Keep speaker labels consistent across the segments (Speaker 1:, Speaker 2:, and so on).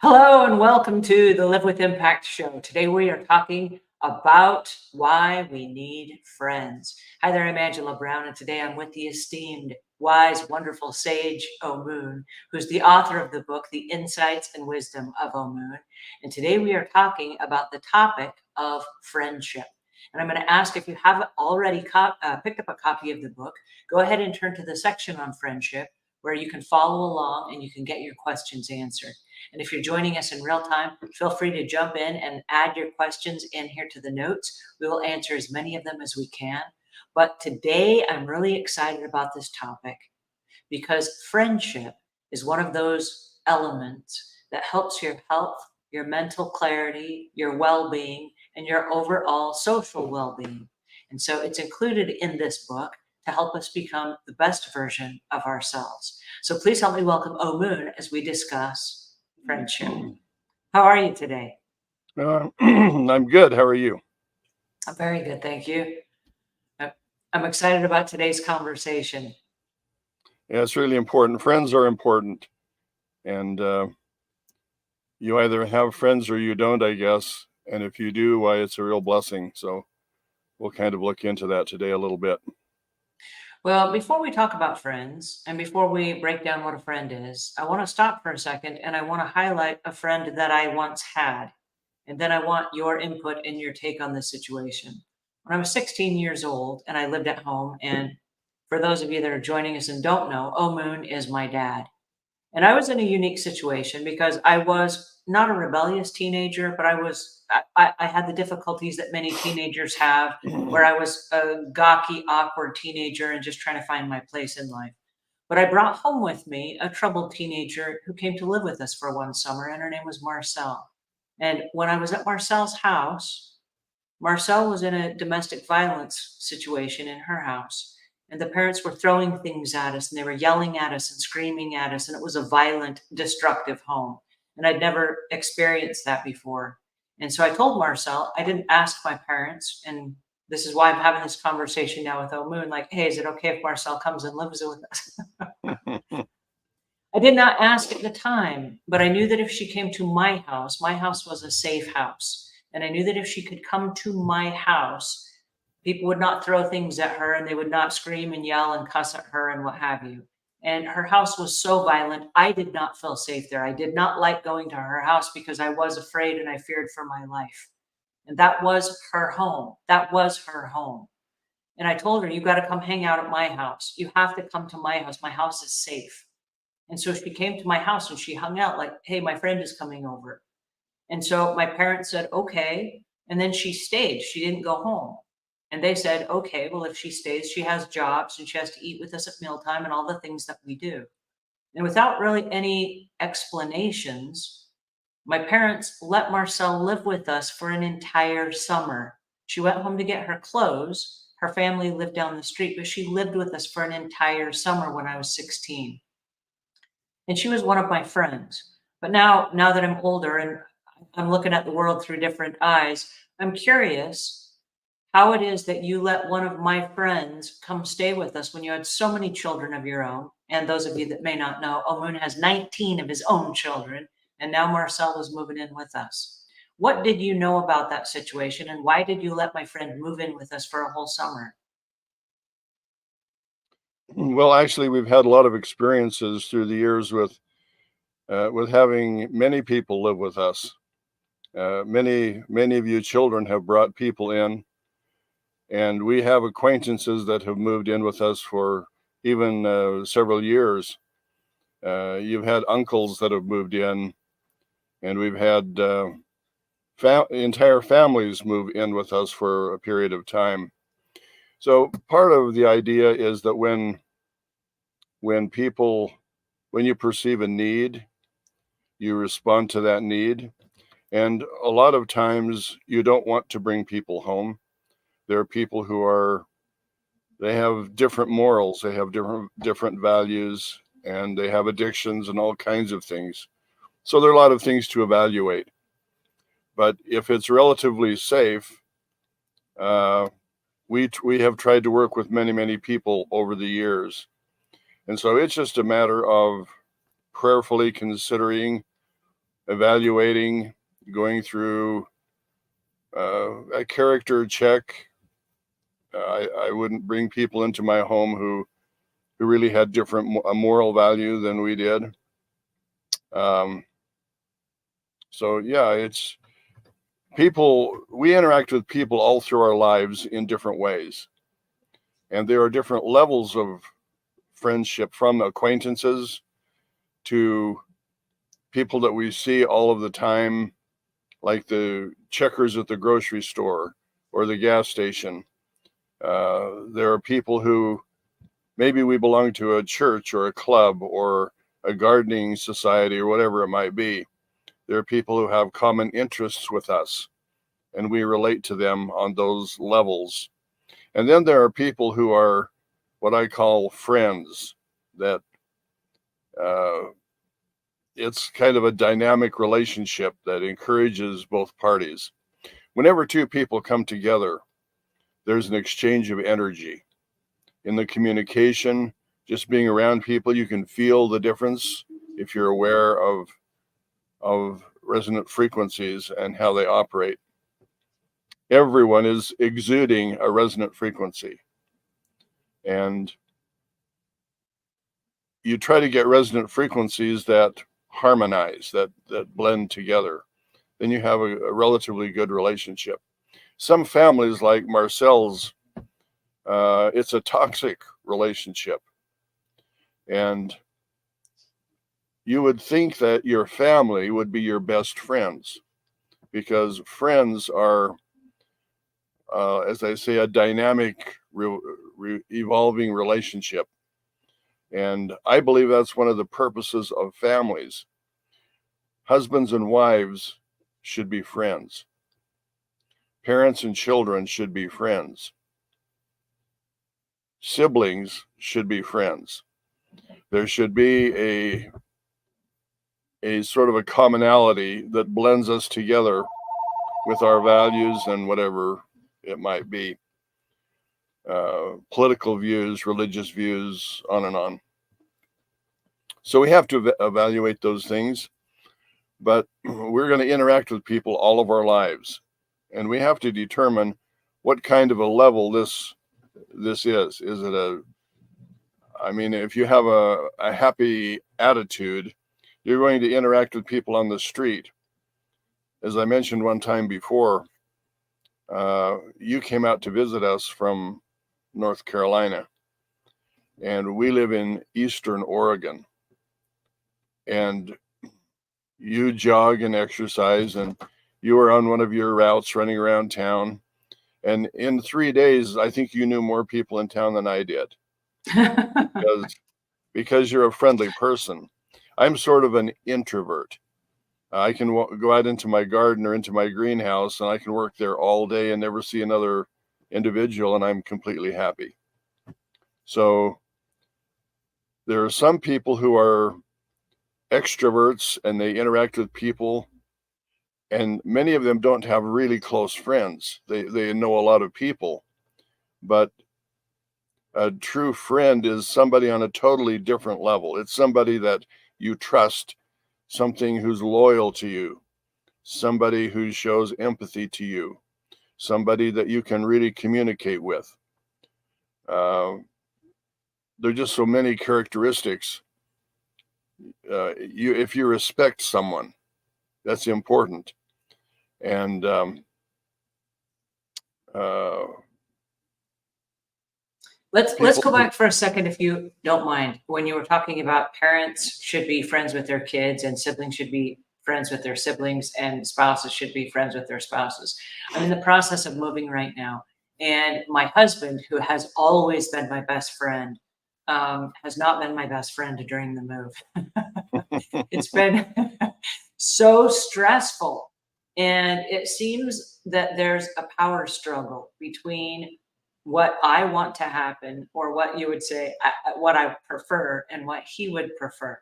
Speaker 1: Hello and welcome to the Live with Impact show. Today we are talking about why we need friends. Hi there, I'm Angela Brown, and today I'm with the esteemed, wise, wonderful Sage Omuugn, who's the author of the book, The Insights and Wisdom of Omuugn. And today we are talking about the topic of friendship. And I'm going to ask if you haven't already picked up a copy of the book, go ahead and turn to the section on friendship where you can follow along and you can get your questions answered. And if you're joining us in real time, feel free to jump in and add your questions in here to the notes. We will answer as many of them as we can. But today, I'm really excited about this topic because friendship is one of those elements that helps your health, your mental clarity, your well-being, and your overall social well-being. And so it's included in this book to help us become the best version of ourselves. So please help me welcome Omuugn as we discuss friendship. How are you today?
Speaker 2: I'm good. How are you?
Speaker 1: I'm very good, thank you. I'm excited about today's conversation.
Speaker 2: Yeah, it's really important. Friends are important. And you either have friends or you don't, I guess. And if you do, why, it's a real blessing. So we'll kind of look into that today a little bit.
Speaker 1: Well, before we talk about friends and before we break down what a friend is, I want to stop for a second and I want to highlight a friend that I once had. And then I want your input and your take on this situation. When I was 16 years old and I lived at home, and for those of you that are joining us and don't know, Omuugn is my dad. And I was in a unique situation because I was not a rebellious teenager, but I had the difficulties that many teenagers have, where I was a gawky, awkward teenager and just trying to find my place in life. But I brought home with me a troubled teenager who came to live with us for one summer, and her name was Marcel. And when I was at Marcel's house, Marcel was in a domestic violence situation in her house. And the parents were throwing things at us and they were yelling at us and screaming at us. And it was a violent, destructive home. And I'd never experienced that before. And so I told Marcel, I didn't ask my parents. And this is why I'm having this conversation now with Omuugn, like, hey, is it okay if Marcel comes and lives with us? I did not ask at the time, but I knew that if she came to my house was a safe house. And I knew that if she could come to my house, people would not throw things at her and they would not scream and yell and cuss at her and what have you. And her house was so violent, I did not feel safe there. I did not like going to her house because I was afraid and I feared for my life. And that was her home. That was her home. And I told her, you got to come hang out at my house. You have to come to my house. My house is safe. And so she came to my house and she hung out like, hey, my friend is coming over. And so my parents said, okay. And then she stayed. She didn't go home. And they said, okay, well, if she stays, she has jobs and she has to eat with us at mealtime and all the things that we do. And without really any explanations, my parents let Marcel live with us for an entire summer. She went home to get her clothes. Her family lived down the street, but she lived with us for an entire summer when I was 16. And she was one of my friends. But now that I'm older and I'm looking at the world through different eyes, I'm curious how it is that you let one of my friends come stay with us when you had so many children of your own. And those of you that may not know, Omuugn has 19 of his own children, and now Marcel is moving in with us. What did you know about that situation, and why did you let my friend move in with us for a whole summer?
Speaker 2: Well, actually, we've had a lot of experiences through the years with having many people live with us. Many of you children have brought people in, and we have acquaintances that have moved in with us for even several years. You've had uncles that have moved in, and we've had entire families move in with us for a period of time. So part of the idea is that when you perceive a need, you respond to that need. And a lot of times you don't want to bring people home. There are people they have different morals, they have different values, and they have addictions and all kinds of things. So there are a lot of things to evaluate. But if it's relatively safe, uh, we have tried to work with many people over the years. And so it's just a matter of prayerfully considering evaluating, going through a character check. I wouldn't bring people into my home who really had different moral value than we did. So yeah, it's people, we interact with people all through our lives in different ways. And there are different levels of friendship, from acquaintances to people that we see all of the time, like the checkers at the grocery store or the gas station. There are people who maybe we belong to a church or a club or a gardening society or whatever it might be. There are people who have common interests with us, and we relate to them on those levels. And then there are people who are what I call friends, that it's kind of a dynamic relationship that encourages both parties. Whenever two people come together, there's an exchange of energy. In the communication, just being around people, you can feel the difference if you're aware of resonant frequencies and how they operate. Everyone is exuding a resonant frequency. And you try to get resonant frequencies that harmonize, that blend together. Then you have a relatively good relationship. Some families, like Marcel's, it's a toxic relationship. And you would think that your family would be your best friends, because friends are, as I say, a dynamic, evolving relationship. And I believe that's one of the purposes of families. Husbands and wives should be friends. Parents and children should be friends. Siblings should be friends. There should be a sort of a commonality that blends us together with our values and whatever it might be. Political views, religious views, on and on. So we have to evaluate those things, but we're going to interact with people all of our lives, and we have to determine what kind of a level this is. Is it if you have a happy attitude, you're going to interact with people on the street. As I mentioned one time before, you came out to visit us from North Carolina, and we live in Eastern Oregon. And you jog and exercise, and you were on one of your routes running around town. And in 3 days, I think you knew more people in town than I did, because you're a friendly person. I'm sort of an introvert. I can go out into my garden or into my greenhouse, and I can work there all day and never see another individual, and I'm completely happy. So there are some people who are extroverts and they interact with people, and many of them don't have really close friends. They know a lot of people, but a true friend is somebody on a totally different level. It's somebody that you trust, something who's loyal to you, somebody who shows empathy to you, somebody that you can really communicate with. There are just so many characteristics. If you respect someone, that's important. And
Speaker 1: let's go back for a second, if you don't mind. When you were talking about parents should be friends with their kids, and siblings should be friends with their siblings, and spouses should be friends with their spouses. I'm in the process of moving right now, and my husband, who has always been my best friend, has not been my best friend during the move. It's been so stressful, and it seems that there's a power struggle between what I want to happen, or what you would say, what I prefer, and what he would prefer.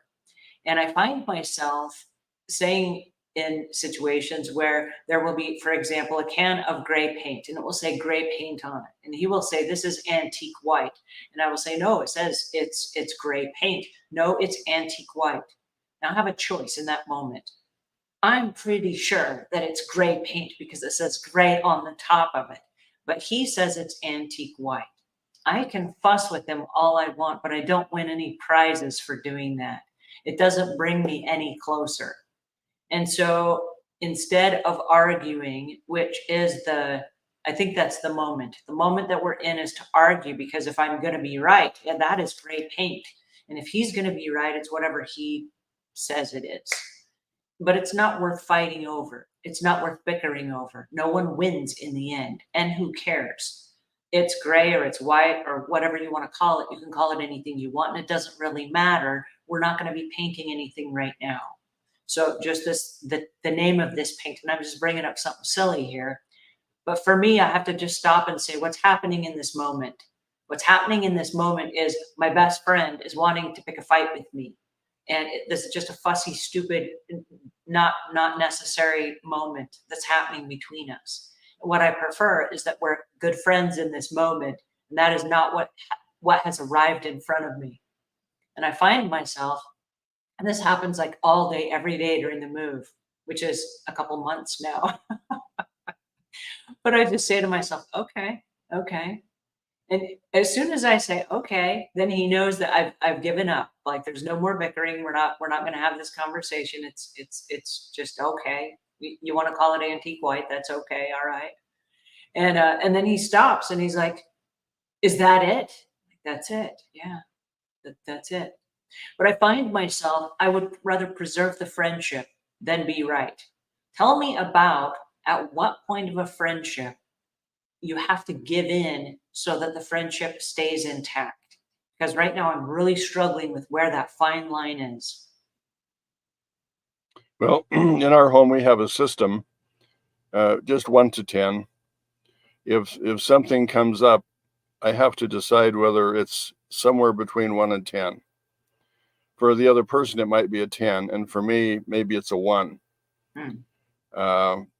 Speaker 1: And I find myself saying, in situations where there will be, for example, a can of gray paint, and it will say gray paint on it. And he will say, "This is antique white." And I will say, "No, it says it's gray paint." "No, it's antique white." Now I have a choice in that moment. I'm pretty sure that it's gray paint because it says gray on the top of it, but he says it's antique white. I can fuss with him all I want, but I don't win any prizes for doing that. It doesn't bring me any closer. And so instead of arguing, which is I think that's the moment. The moment that we're in is to argue because if I'm going to be right, yeah, that is gray paint. And if he's going to be right, it's whatever he says it is. But it's not worth fighting over. It's not worth bickering over. No one wins in the end. And who cares? It's gray or it's white or whatever you want to call it. You can call it anything you want, and it doesn't really matter. We're not going to be painting anything right now. So just the name of this paint, and I'm just bringing up something silly here. But for me, I have to just stop and say, what's happening in this moment? What's happening in this moment is my best friend is wanting to pick a fight with me. And this is just a fussy, stupid, not necessary moment that's happening between us. What I prefer is that we're good friends in this moment, and that is not what has arrived in front of me. And I find myself, and this happens like all day, every day during the move, which is a couple months now. But I just say to myself, okay, okay. And as soon as I say okay, then he knows that I've given up. Like there's no more bickering. We're not going to have this conversation. It's just okay. You want to call it antique white? That's okay. All right. And then he stops and he's like, "Is that it?" Like, that's it. Yeah, that's it. But I find myself, I would rather preserve the friendship than be right. Tell me about at what point of a friendship you have to give in so that the friendship stays intact. Because right now I'm really struggling with where that fine line is.
Speaker 2: Well, in our home, we have a system, just 1 to 10. If something comes up, I have to decide whether it's somewhere between 1 and 10. For the other person, it might be a 10, and for me, maybe it's a 1.
Speaker 1: Hmm.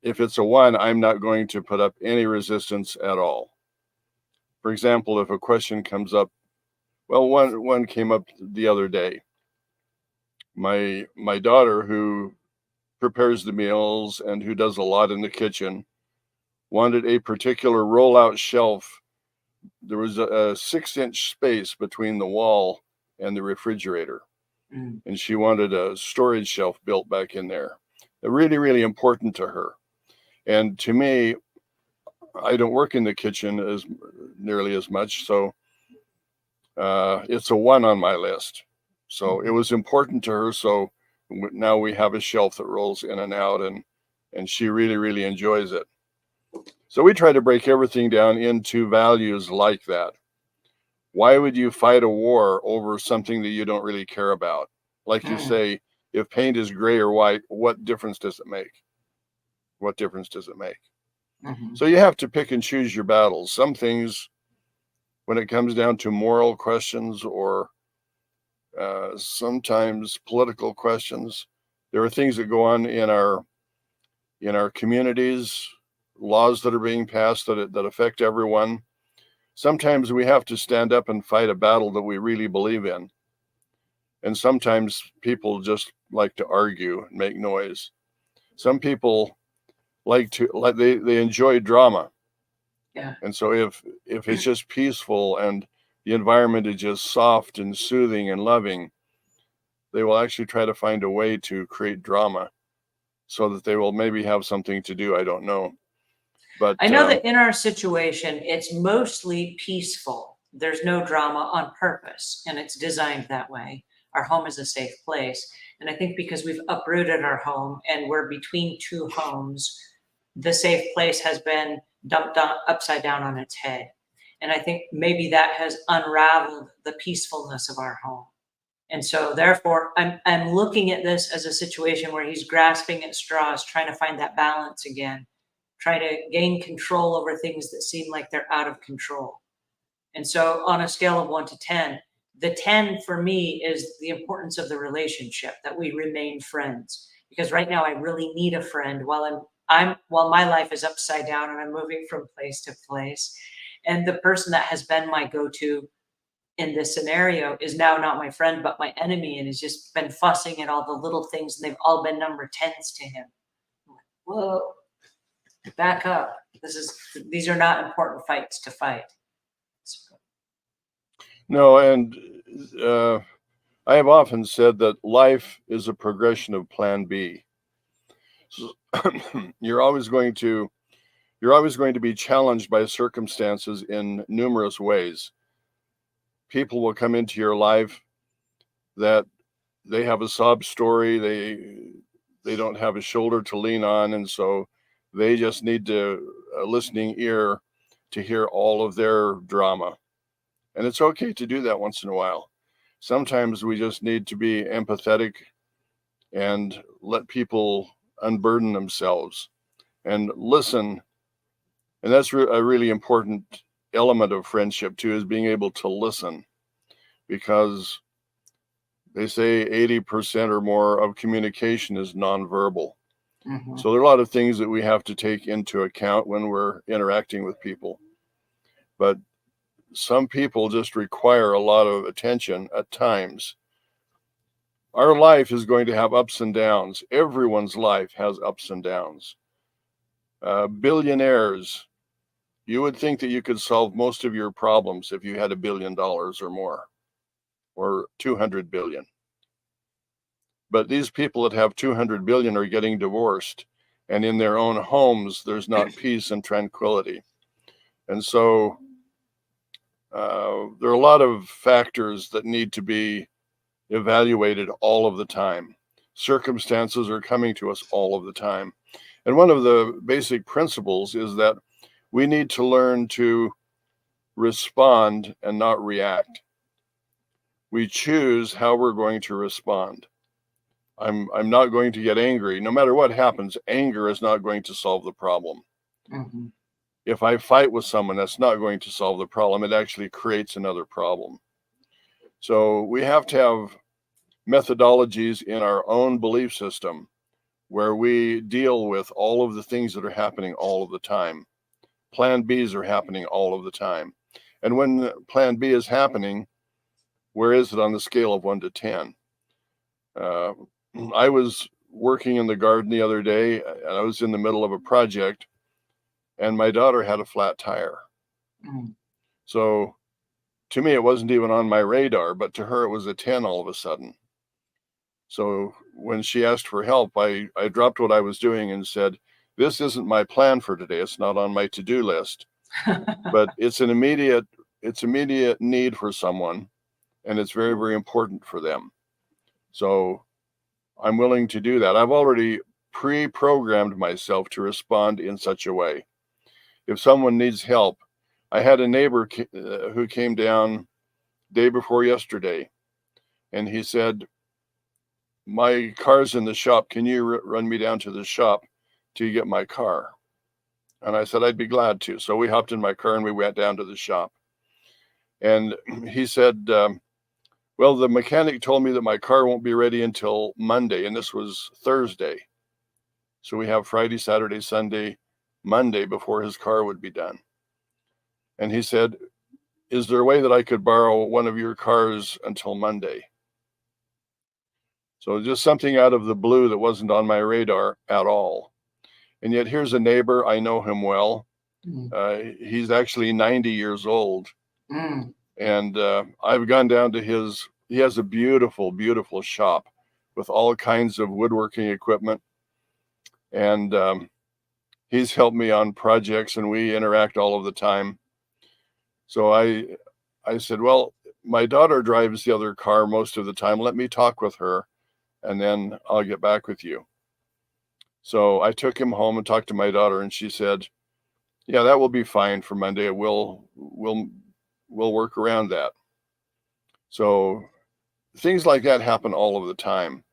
Speaker 2: If it's a 1, I'm not going to put up any resistance at all. For example, if a question comes up, well, one came up the other day. My daughter, who prepares the meals and who does a lot in the kitchen, wanted a particular rollout shelf. There was a 6-inch space between the wall and the refrigerator,
Speaker 1: Mm.
Speaker 2: and she wanted a storage shelf built back in there. Really, really important to her. And to me, I don't work in the kitchen as nearly as much, so it's a 1 on my list. So it was important to her. So now we have a shelf that rolls in and out, and she really, really enjoys it. So we try to break everything down into values like that. Why would you fight a war over something that you don't really care about? Like you
Speaker 1: Mm.
Speaker 2: say, if paint is gray or white, what difference does it make? What difference does it make?
Speaker 1: Mhm.
Speaker 2: So you have to pick and choose your battles. Some things, when it comes down to moral questions or sometimes political questions, there are things that go on in our communities, laws that are being passed that affect everyone. Sometimes we have to stand up and fight a battle that we really believe in. And sometimes people just like to argue and make noise. Some people they enjoy drama.
Speaker 1: Yeah.
Speaker 2: And so if it's just peaceful and the environment is just soft and soothing and loving, they will actually try to find a way to create drama so that they will maybe have something to do. I don't know. But
Speaker 1: I know that in our situation, it's mostly peaceful. There's no drama on purpose, and it's designed that way. Our home is a safe place. And I think because we've uprooted our home and we're between two homes, the safe place has been dumped upside down on its head. And I think maybe that has unraveled the peacefulness of our home. And so therefore I'm looking at this as a situation where he's grasping at straws, trying to find that balance again, try to gain control over things that seem like they're out of control. And so on a scale of 1 to 10, the 10 for me is the importance of the relationship, that we remain friends. Because right now I really need a friend while my life is upside down and I'm moving from place to place. And the person that has been my go-to in this scenario is now not my friend, but my enemy, and has just been fussing at all the little things, and they've all been number 10s to him. I'm like, whoa, back up. These are not important fights to fight.
Speaker 2: No, and I have often said that life is a progression of plan B. So you're always going to be challenged by circumstances in numerous ways. People will come into your life that they have a sob story, they don't have a shoulder to lean on, and so they just need a listening ear to hear all of their drama. And it's okay to do that once in a while. Sometimes we just need to be empathetic and let people unburden themselves and listen. And that's a really important element of friendship too, is being able to listen, because they say 80% or more of communication is nonverbal.
Speaker 1: Mm-hmm.
Speaker 2: So there are a lot of things that we have to take into account when we're interacting with people. But some people just require a lot of attention at times. Our life is going to have ups and downs. Everyone's life has ups and downs. Billionaires, you would think that you could solve most of your problems if you had $1 billion or more, or 200 billion. But these people that have 200 billion are getting divorced, and in their own homes, there's not peace and tranquility. And so there are a lot of factors that need to be evaluated all of the time. Circumstances are coming to us all of the time. And one of the basic principles is that we need to learn to respond and not react. We choose how we're going to respond. I'm not going to get angry. No matter what happens, anger is not going to solve the problem.
Speaker 1: Mm-hmm.
Speaker 2: If I fight with someone, that's not going to solve the problem. It actually creates another problem. So we have to have methodologies in our own belief system where we deal with all of the things that are happening all of the time. Plan Bs are happening all of the time. And when plan B is happening, where is it on the scale of 1 to 10? I was working in the garden the other day, and I was in the middle of a project, and my daughter had a flat tire.
Speaker 1: Mm.
Speaker 2: So to me, it wasn't even on my radar, but to her, it was a 10 all of a sudden. So when she asked for help, I dropped what I was doing and said, this isn't my plan for today. It's not on my to-do list, but it's immediate need for someone, and it's very, very important for them. So I'm willing to do that. I've already pre-programmed myself to respond in such a way. If someone needs help, I had a neighbor who came down day before yesterday, and he said, my car's in the shop. Can you run me down to the shop to get my car? And I said, I'd be glad to. So we hopped in my car and we went down to the shop. And he said, well, the mechanic told me that my car won't be ready until Monday. And this was Thursday. So we have Friday, Saturday, Sunday, Monday before his car would be done. And he said, is there a way that I could borrow one of your cars until Monday? So just something out of the blue that wasn't on my radar at all. And yet here's a neighbor, I know him well. He's actually 90 years old. And I've gone down to he has a beautiful, beautiful shop with all kinds of woodworking equipment. And he's helped me on projects, and we interact all of the time. So I said, well, my daughter drives the other car most of the time. Let me talk with her, and then I'll get back with you. So I took him home and talked to my daughter, and she said, yeah, that will be fine for Monday. We'll work around that. So things like that happen all of the time.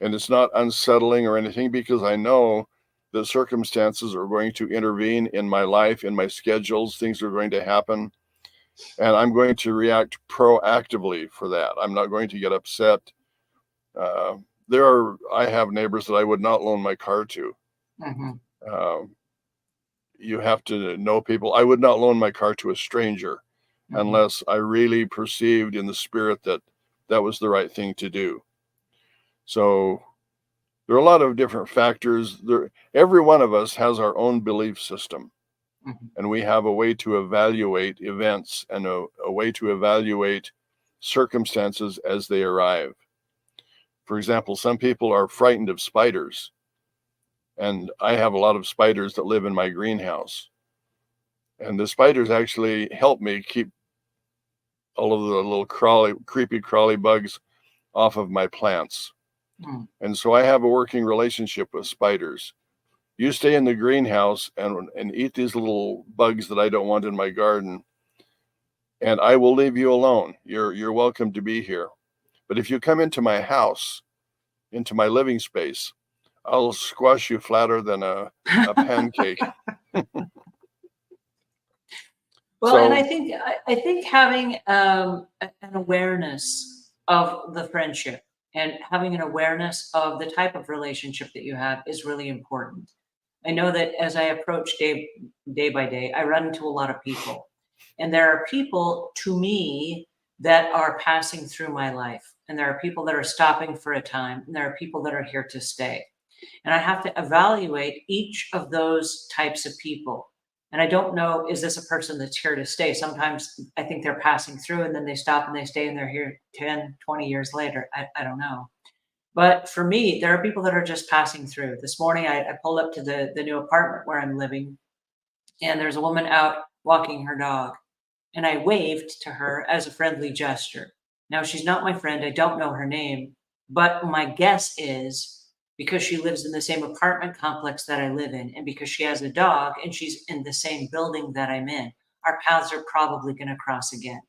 Speaker 2: And it's not unsettling or anything, because I know that circumstances are going to intervene in my life, in my schedules. Things are going to happen, and I'm going to react proactively for that. I'm not going to get upset. I have neighbors that I would not loan my car to. You have to know people. I would not loan my car to a stranger unless I really perceived in the spirit that that was the right thing to do. So there are a lot of different factors. Every one of us has our own belief system, and we have a way to evaluate events and a way to evaluate circumstances as they arrive. For example, some people are frightened of spiders, and I have a lot of spiders that live in my greenhouse. And the spiders actually help me keep all of the little creepy crawly bugs off of my plants. And so I have a working relationship with spiders. You stay in the greenhouse and eat these little bugs that I don't want in my garden, and I will leave you alone. You're welcome to be here. But if you come into my house, into my living space, I'll squash you flatter than a pancake.
Speaker 1: Well, and I think having an awareness of the friendship and having an awareness of the type of relationship that you have is really important. I know that as I approach day by day, I run into a lot of people, and there are people to me that are passing through my life, and there are people that are stopping for a time, and there are people that are here to stay. And I have to evaluate each of those types of people. And I don't know, is this a person that's here to stay? Sometimes I think they're passing through and then they stop and they stay and they're here 10, 20 years later. I don't know. But for me, there are people that are just passing through. This morning, I pulled up to the new apartment where I'm living, and there's a woman out walking her dog. And I waved to her as a friendly gesture. Now, she's not my friend. I don't know her name. But my guess is because she lives in the same apartment complex that I live in, and because she has a dog and she's in the same building that I'm in, our paths are probably going to cross again.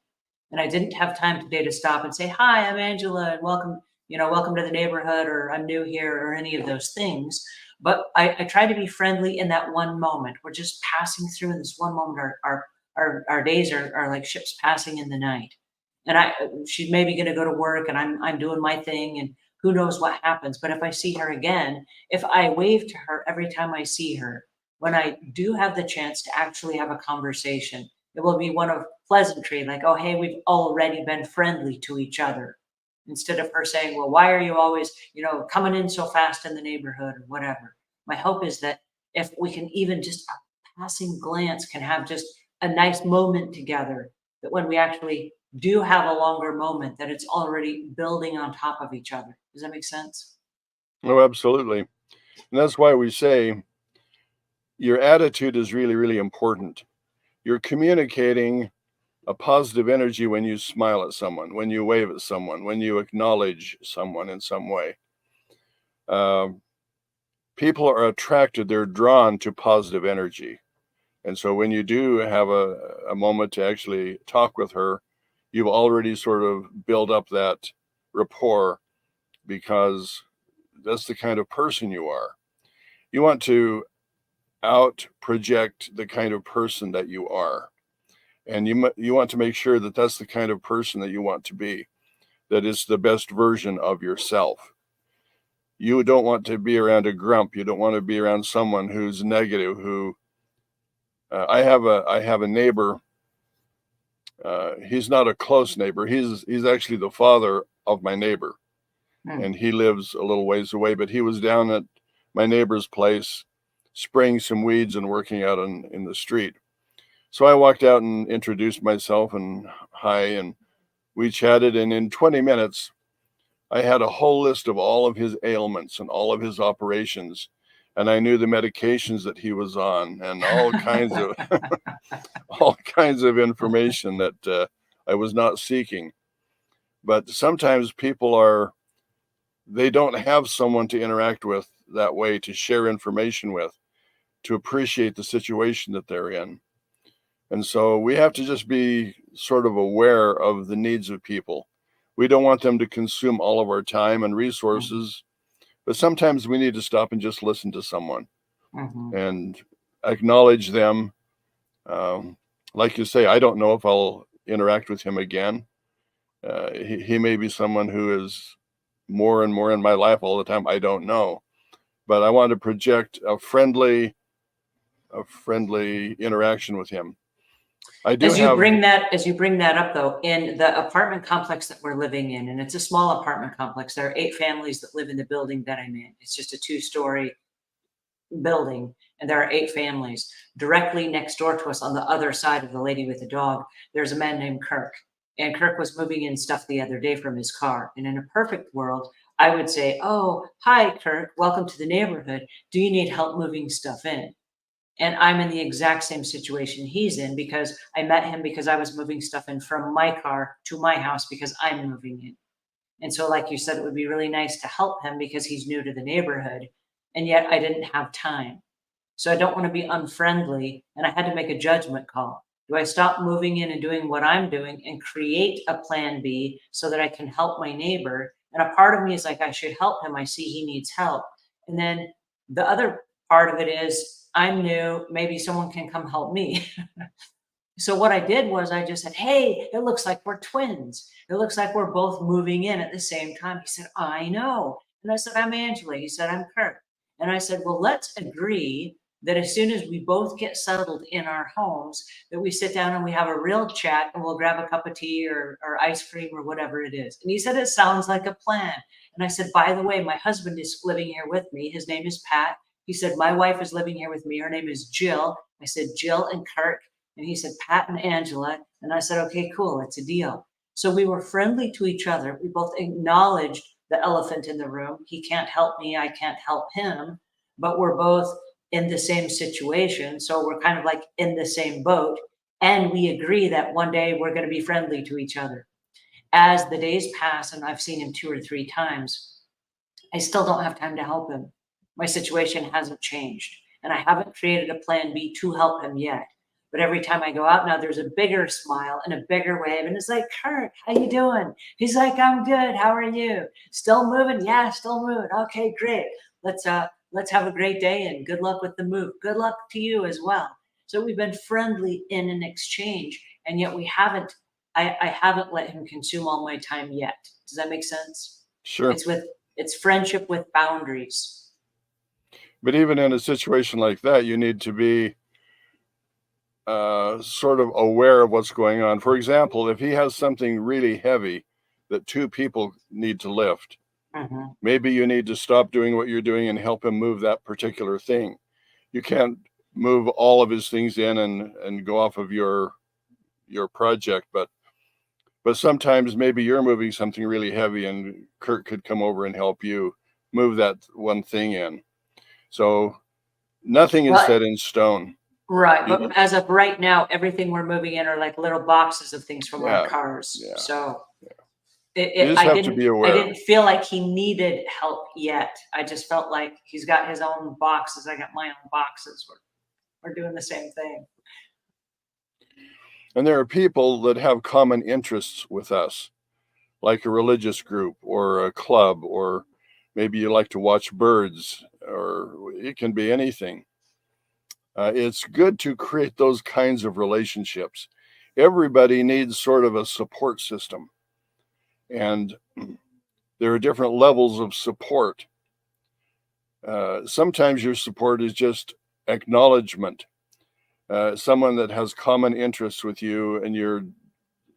Speaker 1: And I didn't have time today to stop and say, "Hi, I'm Angela, and welcome, welcome to the neighborhood," or "I'm new here," or any of those things. But I try to be friendly in that one moment. We're just passing through in this one moment. Our days are like ships passing in the night. And she's maybe going to go to work, and I'm doing my thing, and who knows what happens. But if I see her again, if I wave to her every time I see her, when I do have the chance to actually have a conversation, it will be one of pleasantry, like, "Oh, hey, we've already been friendly to each other." Instead of her saying, "Well, why are you always, coming in so fast in the neighborhood," or whatever. My hope is that if we can even just a passing glance can have just a nice moment together, that when we actually do have a longer moment, that it's already building on top of each other. Does that make sense?
Speaker 2: Oh, absolutely. And that's why we say your attitude is really, really important. You're communicating a positive energy when you smile at someone, when you wave at someone, when you acknowledge someone in some way. People are attracted, they're drawn to positive energy. And so when you do have a moment to actually talk with her, you've already sort of built up that rapport because that's the kind of person you are. You want to out project the kind of person that you are. And you want to make sure that that's the kind of person that you want to be, that is the best version of yourself. You don't want to be around a grump. You don't want to be around someone who's negative, who I have a neighbor. He's not a close neighbor. He's actually the father of my neighbor, and he lives a little ways away. But he was down at my neighbor's place, spraying some weeds and working out in the street. So I walked out and introduced myself and hi, and we chatted. And in 20 minutes, I had a whole list of all of his ailments and all of his operations. And I knew the medications that he was on and all kinds of all kinds of information that I was not seeking. But sometimes they don't have someone to interact with that way, to share information with, to appreciate the situation that they're in. And so we have to just be sort of aware of the needs of people. We don't want them to consume all of our time and resources, but sometimes we need to stop and just listen to someone and acknowledge them. Like you say, I don't know if I'll interact with him again. He may be someone who is more and more in my life all the time. I don't know, but I want to project a friendly interaction with him. I do
Speaker 1: As you
Speaker 2: have,
Speaker 1: bring that up though, in the apartment complex that we're living in, and it's a small apartment complex, there are 8 families that live in the building that I'm in. It's just a 2-story building, and there are 8 families. Directly next door to us on the other side of the lady with the dog, there's a man named Kirk. And Kirk was moving in stuff the other day from his car. And in a perfect world, I would say, "Oh, hi, Kirk. Welcome to the neighborhood. Do you need help moving stuff in?" And I'm in the exact same situation he's in because I met him because I was moving stuff in from my car to my house because I'm moving in. And so, like you said, it would be really nice to help him because he's new to the neighborhood. And yet I didn't have time. So I don't want to be unfriendly. And I had to make a judgment call. Do I stop moving in and doing what I'm doing and create a plan B so that I can help my neighbor? And a part of me is like, I should help him. I see he needs help. And then the other part of it is, I'm new. Maybe someone can come help me. So what I did was I just said, "Hey, it looks like we're twins. It looks like we're both moving in at the same time." He said, "I know." And I said, "I'm Angela." He said, "I'm Kurt." And I said, "Well, let's agree that as soon as we both get settled in our homes, that we sit down and we have a real chat and we'll grab a cup of tea or ice cream or whatever it is." And he said, "It sounds like a plan." And I said, "By the way, my husband is living here with me. His name is Pat." He said, "My wife is living here with me. Her name is Jill." I said, "Jill and Kurt." And he said, "Pat and Angela." And I said, "Okay, cool. It's a deal." So we were friendly to each other. We both acknowledged the elephant in the room. He can't help me. I can't help him. But we're both in the same situation. So we're kind of like in the same boat. And we agree that one day we're going to be friendly to each other. As the days pass, and I've seen him 2 or 3 times, I still don't have time to help him. My situation hasn't changed. And I haven't created a plan B to help him yet. But every time I go out now, there's a bigger smile and a bigger wave. And it's like, "Kurt, how you doing?" He's like, "I'm good. How are you? Still moving?" "Yeah, still moving." "Okay, great. Let's have a great day and good luck with the move." "Good luck to you as well." So we've been friendly in an exchange, and yet I haven't let him consume all my time yet. Does that make sense?
Speaker 2: sure.
Speaker 1: It's friendship with boundaries.
Speaker 2: But even in a situation like that, you need to be sort of aware of what's going on. For example, if he has something really heavy that 2 people need to lift,
Speaker 1: Mhm.
Speaker 2: maybe you need to stop doing what you're doing and help him move that particular thing. You can't move all of his things in and go off of your project, but sometimes maybe you're moving something really heavy and Kurt could come over and help you move that one thing in. So nothing is
Speaker 1: Well,
Speaker 2: set in stone.
Speaker 1: right,
Speaker 2: You,
Speaker 1: but as of right now, everything we're moving in are like little boxes of things from our
Speaker 2: yeah,
Speaker 1: cars.
Speaker 2: yeah.
Speaker 1: So
Speaker 2: You just have to be
Speaker 1: I
Speaker 2: aware.
Speaker 1: didn't feel like he needed help yet. I just felt like he's got his own boxes. I got my own boxes. We're doing the same thing.
Speaker 2: And there are people that have common interests with us, like a religious group or a club, or maybe you like to watch birds, or it can be anything. It's good to create those kinds of relationships. Everybody needs sort of a support system, and there are different levels of support. Sometimes your support is just acknowledgement. Someone that has common interests with you and you're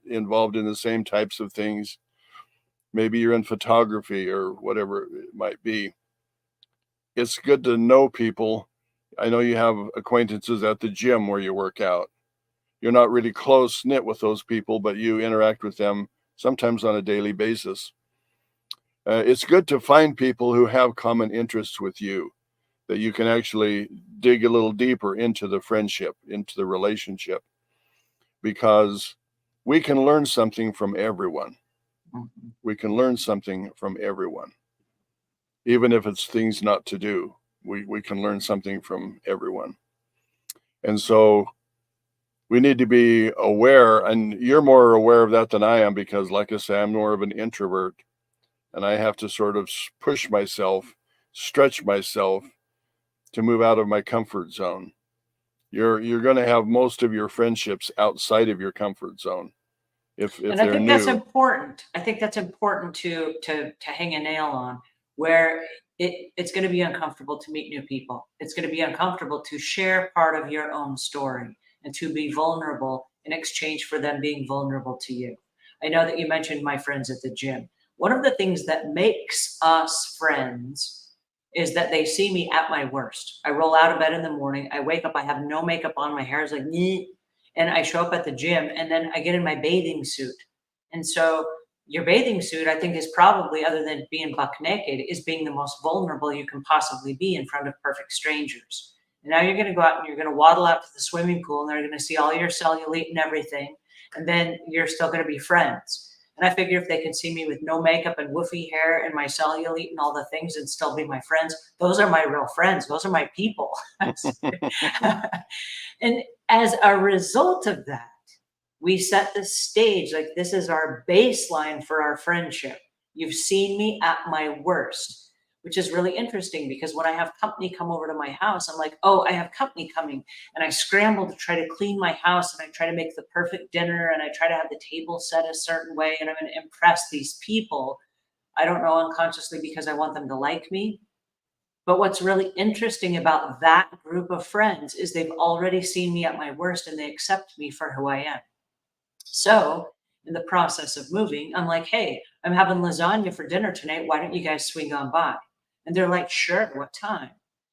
Speaker 2: involved in the same types of things. Maybe you're in photography or whatever it might be. It's good to know people. I know you have acquaintances at the gym where you work out. You're not really close knit with those people, but you interact with them sometimes on a daily basis. It's good to find people who have common interests with you, that you can actually dig a little deeper into the friendship, into the relationship, because we can learn something from everyone.
Speaker 1: Mhm.
Speaker 2: We can learn something from everyone, even if it's things not to do. We can learn something from everyone. And so we need to be aware, and you're more aware of that than I am because, like I say, I'm more of an introvert, and I have to sort of push myself, stretch myself to move out of my comfort zone. You're going to have most of your friendships outside of your comfort zone if
Speaker 1: And I
Speaker 2: they're
Speaker 1: think that's
Speaker 2: new.
Speaker 1: important. I think that's important to hang a nail on, where it's going to be uncomfortable to meet new people. It's going to be uncomfortable to share part of your own story and to be vulnerable in exchange for them being vulnerable to you. I know that you mentioned my friends at the gym. One of the things that makes us friends is that they see me at my worst. I roll out of bed in the morning, I wake up, I have no makeup on, my hair is like, "Nyeh," and I show up at the gym, and then I get in my bathing suit. And so your bathing suit, I think, is probably, other than being buck naked, is being the most vulnerable you can possibly be in front of perfect strangers. And now you're going to go out and you're going to waddle out to the swimming pool, and they're going to see all your cellulite and everything. And then you're still going to be friends. And I figure if they can see me with no makeup and woofy hair and my cellulite and all the things and still be my friends, those are my real friends. Those are my people. And as a result of that, we set the stage like this is our baseline for our friendship. You've seen me at my worst, which is really interesting because when I have company come over to my house, I'm like, oh, I have company coming. And I scramble to try to clean my house, and I try to make the perfect dinner, and I try to have the table set a certain way, and I'm going to impress these people. I don't know, unconsciously, because I want them to like me. But what's really interesting about that group of friends is they've already seen me at my worst and they accept me for who I am. So, in the process of moving, I'm like, hey, I'm having lasagna for dinner tonight. Why don't you guys swing on by? And they're like, sure, what time?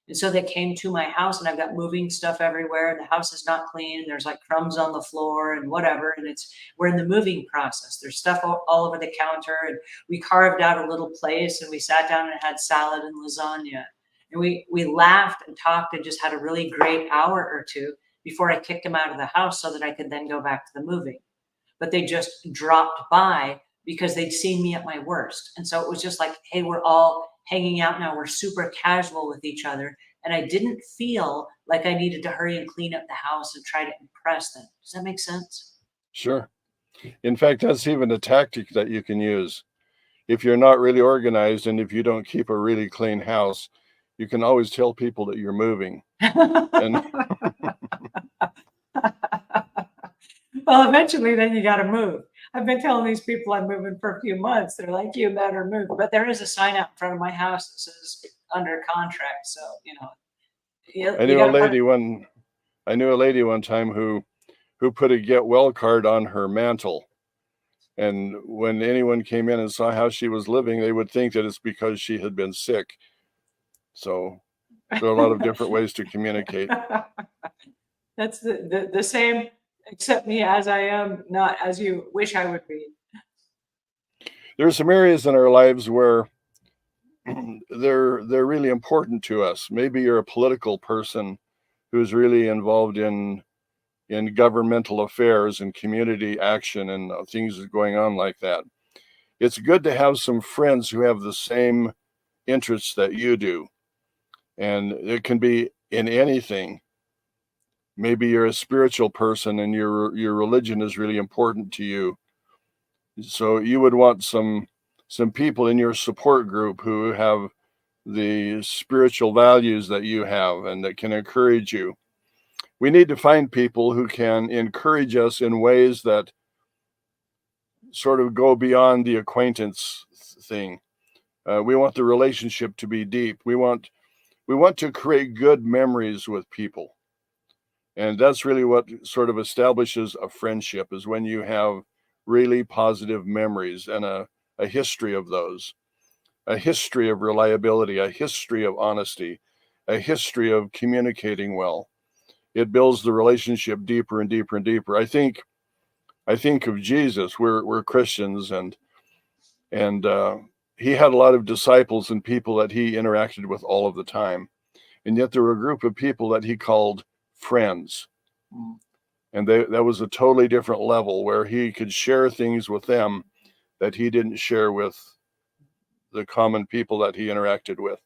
Speaker 1: And so they came to my house, and I've got moving stuff everywhere. The house is not clean. There's like crumbs on the floor and whatever. And we're in the moving process. There's stuff all over the counter. And we carved out a little place, and we sat down and had salad and lasagna. And we laughed and talked and just had a really great hour or two before I kicked them out of the house so that I could then go back to the moving. But they just dropped by because they'd seen me at my worst. And so it was just like, hey, we're all hanging out now. We're super casual with each other. And I didn't feel like I needed to hurry and clean up the house and try to impress them. Does that make sense?
Speaker 2: Sure. In fact, that's even a tactic that you can use. If you're not really organized and if you don't keep a really clean house, you can always tell people that you're moving. And
Speaker 1: Well, eventually, then you got to move. I've been telling these people I'm moving for a few months. They're like, you better move. But there is a sign out in front of my house that says under contract. So,
Speaker 2: I
Speaker 1: you
Speaker 2: knew a
Speaker 1: got to put.
Speaker 2: lady one I knew a lady one time who put a get well card on her mantle. And when anyone came in and saw how she was living, they would think that it's because she had been sick. So there are a lot of different ways to communicate.
Speaker 1: That's the same, accept me as I am, not as you wish I would be.
Speaker 2: There are some areas in our lives where they're really important to us. Maybe you're a political person who's really involved in governmental affairs and community action and things going on like that. It's good to have some friends who have the same interests that you do. And it can be in anything. Maybe you're a spiritual person and your religion is really important to you. So you would want some people in your support group who have the spiritual values that you have and that can encourage you. We need to find people who can encourage us in ways that sort of go beyond the acquaintance thing. We want the relationship to be deep. We want to create good memories with people. And that's really what sort of establishes a friendship, is when you have really positive memories and a history of those, a history of reliability, a history of honesty, a history of communicating well. It builds the relationship deeper and deeper and deeper. I think of Jesus. We're Christians, and he had a lot of disciples and people that he interacted with all of the time, and yet there were a group of people that he called friends, and that was a totally different level where he could share things with them that he didn't share with the common people that he interacted with.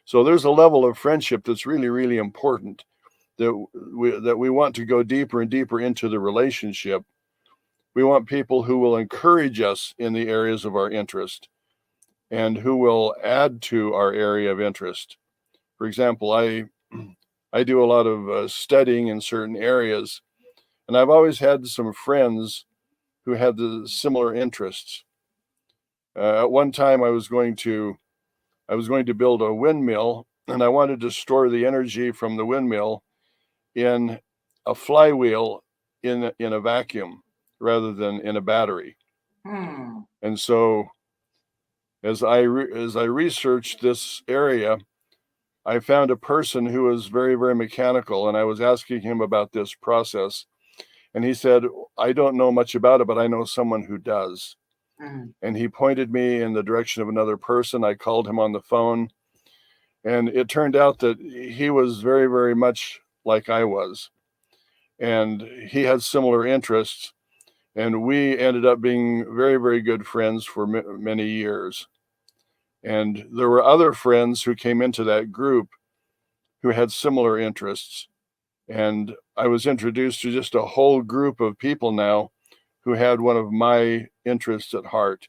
Speaker 2: So there's a level of friendship that's really, really important, that we want to go deeper and deeper into the relationship. We want people who will encourage us in the areas of our interest and who will add to our area of interest. For example, I do a lot of studying in certain areas, and I've always had some friends who had the similar interests. At one time, I was going to build a windmill, and I wanted to store the energy from the windmill in a flywheel in a vacuum rather than in a battery.
Speaker 1: Hmm.
Speaker 2: And so as I researched this area, I found a person who was very, very mechanical, and I was asking him about this process. And he said, I don't know much about it, but I know someone who does.
Speaker 1: Hmm.
Speaker 2: And he pointed me in the direction of another person. I called him on the phone, and it turned out that he was very, very much like I was. And he had similar interests. And we ended up being very, very good friends for many years. And there were other friends who came into that group who had similar interests. And I was introduced to just a whole group of people now who had one of my interests at heart.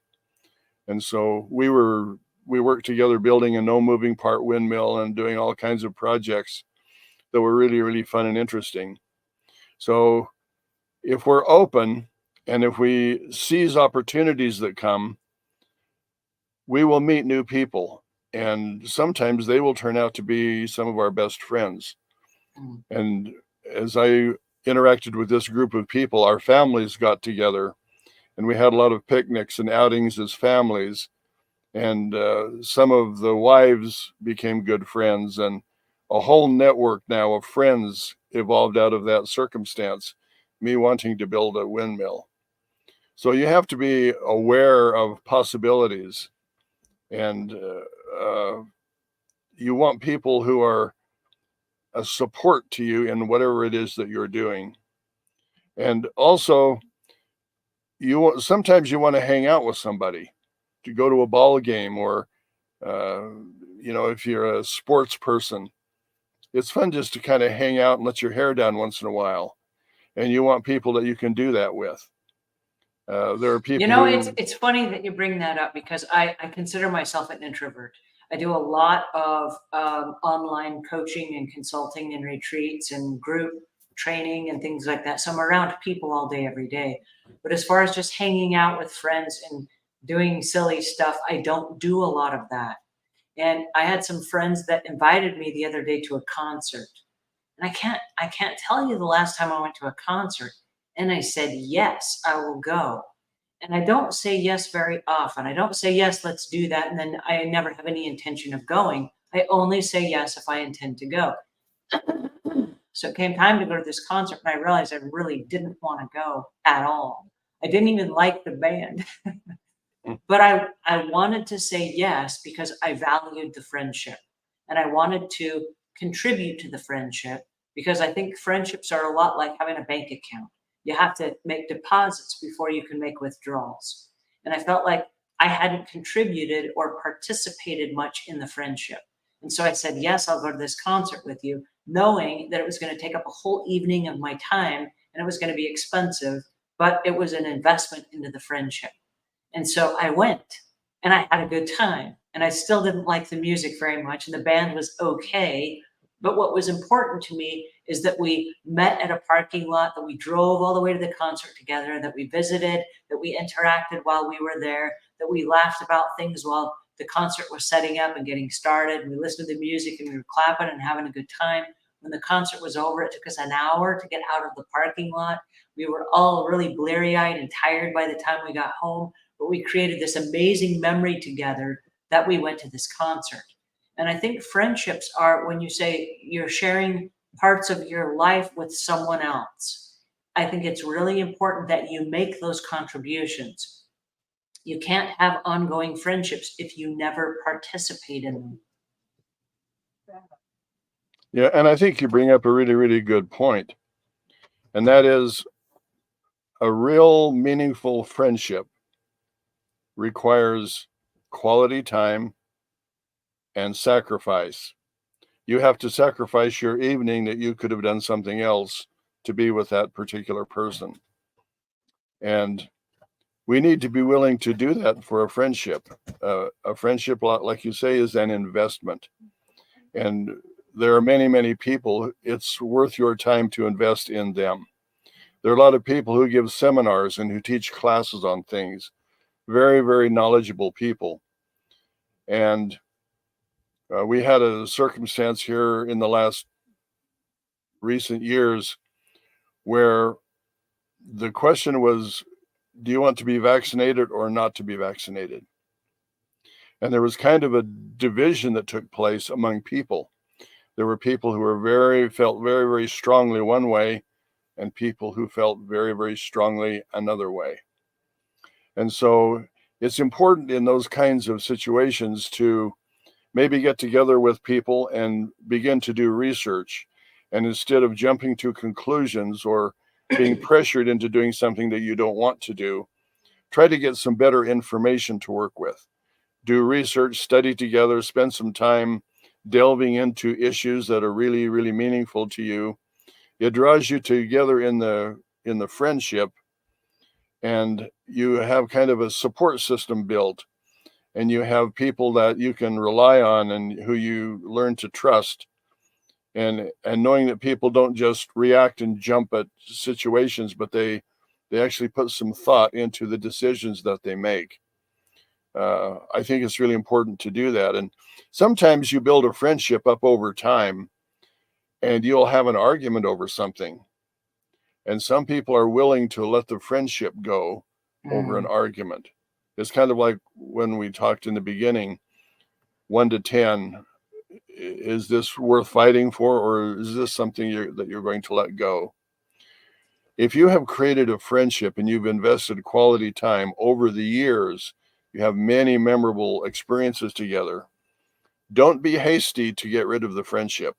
Speaker 2: And so we worked together building a no moving part windmill and doing all kinds of projects that were really, really fun and interesting. So if we're open and if we seize opportunities that come, we will meet new people. And sometimes they will turn out to be some of our best friends.
Speaker 1: Hmm.
Speaker 2: And as I interacted with this group of people, our families got together and we had a lot of picnics and outings as families. And some of the wives became good friends, and a whole network now of friends evolved out of that circumstance, me wanting to build a windmill. So you have to be aware of possibilities, and you want people who are a support to you in whatever it is that you're doing. And also, sometimes you want to hang out with somebody, to go to a ball game, or uh, if you're a sports person, it's fun just to kind of hang out and let your hair down once in a while. And you want people that you can do that with. There are
Speaker 1: You
Speaker 2: people
Speaker 1: know,
Speaker 2: who,
Speaker 1: it's funny that you bring that up because I consider myself an introvert. I do a lot of online coaching and consulting and retreats and group training and things like that. So I'm around people all day, every day. But as far as just hanging out with friends and doing silly stuff, I don't do a lot of that. And I had some friends that invited me the other day to a concert. And I can't tell you the last time I went to a concert and I said, "Yes, I will go." And I don't say yes very often. I don't say, "Yes, let's do that," and then I never have any intention of going. I only say yes if I intend to go. So it came time to go to this concert, and I realized I really didn't wanna go at all. I didn't even like the band. But I wanted to say yes because I valued the friendship, and I wanted to contribute to the friendship because I think friendships are a lot like having a bank account. You have to make deposits before you can make withdrawals, and I felt like I hadn't contributed or participated much in the friendship, and so I said, "Yes, I'll go to this concert with you," knowing that it was gonna take up a whole evening of my time, and it was gonna be expensive, but it was an investment into the friendship. And so I went and I had a good time. And I still didn't like the music very much, and the band was okay. But what was important to me is that we met at a parking lot, that we drove all the way to the concert together, that we visited, that we interacted while we were there, that we laughed about things while the concert was setting up and getting started. And we listened to the music and we were clapping and having a good time. When the concert was over, it took us an hour to get out of the parking lot. We were all really bleary eyed and tired by the time we got home, but we created this amazing memory together that we went to this concert. And I think friendships are when you say you're sharing parts of your life with someone else. I think it's really important that you make those contributions. You can't have ongoing friendships if you never participate in them.
Speaker 2: yeah, and I think you bring up a really, really good point. And that is, a real meaningful friendship requires quality time and sacrifice. You have to sacrifice your evening that you could have done something else to be with that particular person. And we need to be willing to do that for a friendship. A friendship, like you say, is an investment. And there are many, many people, it's worth your time to invest in them. There are a lot of people who give seminars and who teach classes on things, very, very knowledgeable people. And we had a circumstance here in the last recent years where the question was, do you want to be vaccinated or not to be vaccinated? And there was kind of a division that took place among people. There were people who felt very, very strongly one way, and people who felt very, very strongly another way. And so it's important in those kinds of situations to maybe get together with people and begin to do research. And instead of jumping to conclusions or being pressured into doing something that you don't want to do, try to get some better information to work with. Do research, study together, spend some time delving into issues that are really, really meaningful to you. It draws you together in the friendship, and you have kind of a support system built, and you have people that you can rely on and who you learn to trust, and knowing that people don't just react and jump at situations, but they actually put some thought into the decisions that they make. I think it's really important to do that. And sometimes you build a friendship up over time and you'll have an argument over something. And some people are willing to let the friendship go over an argument. It's kind of like when we talked in the beginning, 1 to 10, is this worth fighting for, or is this something that you're going to let go? If you have created a friendship and you've invested quality time over the years, you have many memorable experiences together, don't be hasty to get rid of the friendship.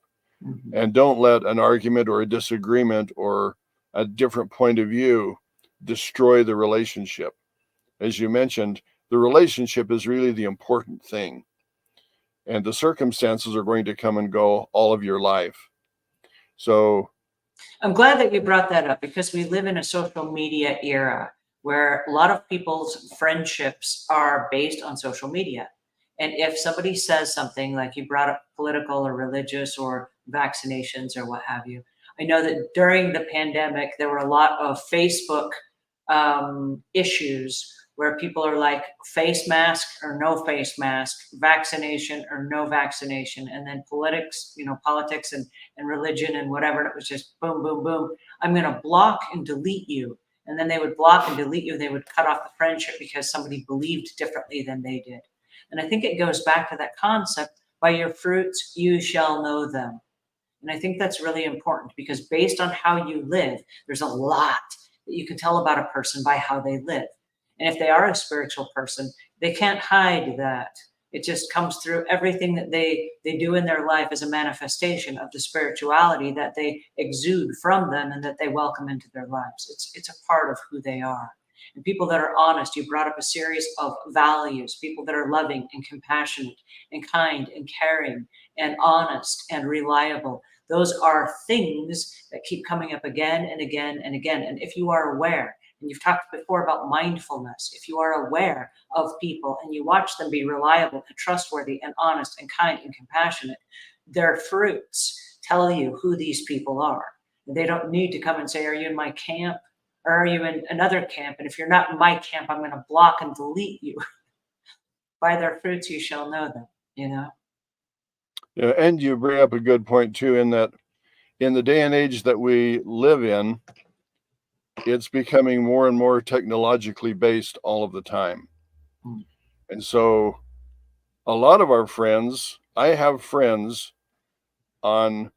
Speaker 2: And don't let an argument or a disagreement or a different point of view destroy the relationship. As you mentioned, the relationship is really the important thing. And the circumstances are going to come and go all of your life. So
Speaker 1: I'm glad that you brought that up because we live in a social media era where a lot of people's friendships are based on social media. And if somebody says something like you brought up political or religious or vaccinations or what have you, I know that during the pandemic, there were a lot of Facebook issues where people are like face mask or no face mask, vaccination or no vaccination, and then politics and religion and whatever. And it was just boom, boom, boom. I'm going to block and delete you. And then they would block and delete you. They would cut off the friendship because somebody believed differently than they did. And I think it goes back to that concept, by your fruits you shall know them. And I think that's really important because based on how you live, there's a lot that you can tell about a person by how they live. And if they are a spiritual person, they can't hide that. It just comes through everything that they do in their life as a manifestation of the spirituality that they exude from them and that they welcome into their lives. It's a part of who they are. And people that are honest, you brought up a series of values, people that are loving and compassionate and kind and caring and honest and reliable. Those are things that keep coming up again and again and again. And if you are aware, and you've talked before about mindfulness, if you are aware of people and you watch them be reliable and trustworthy and honest and kind and compassionate, their fruits tell you who these people are. They don't need to come and say, are you in my camp? Or are you in another camp? And if you're not in my camp, I'm going to block and delete you. By their fruits you shall know them, you know?
Speaker 2: Yeah, and you bring up a good point too, in that in the day and age that we live in, it's becoming more and more technologically based all of the time.
Speaker 1: Mm.
Speaker 2: And so a lot of our friends, I have friends on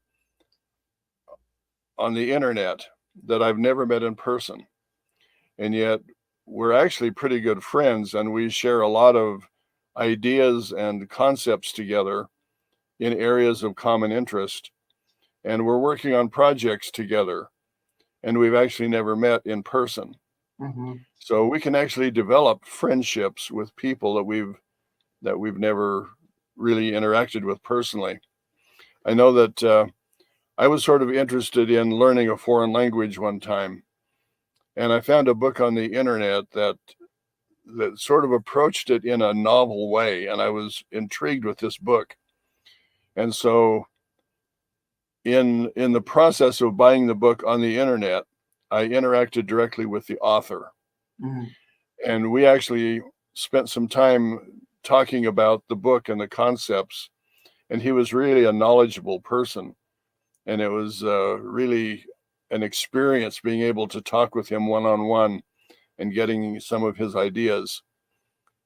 Speaker 2: the internet that I've never met in person. And yet we're actually pretty good friends, and we share a lot of ideas and concepts together in areas of common interest. And we're working on projects together, and we've actually never met in person.
Speaker 1: Mm-hmm.
Speaker 2: So we can actually develop friendships with people that we've never really interacted with personally. I know that I was sort of interested in learning a foreign language one time, and I found a book on the internet that sort of approached it in a novel way, and I was intrigued with this book. And so in the process of buying the book on the internet, I interacted directly with the author.
Speaker 1: Mm-hmm.
Speaker 2: And we actually spent some time talking about the book and the concepts. And he was really a knowledgeable person. And it was really an experience being able to talk with him one-on-one and getting some of his ideas.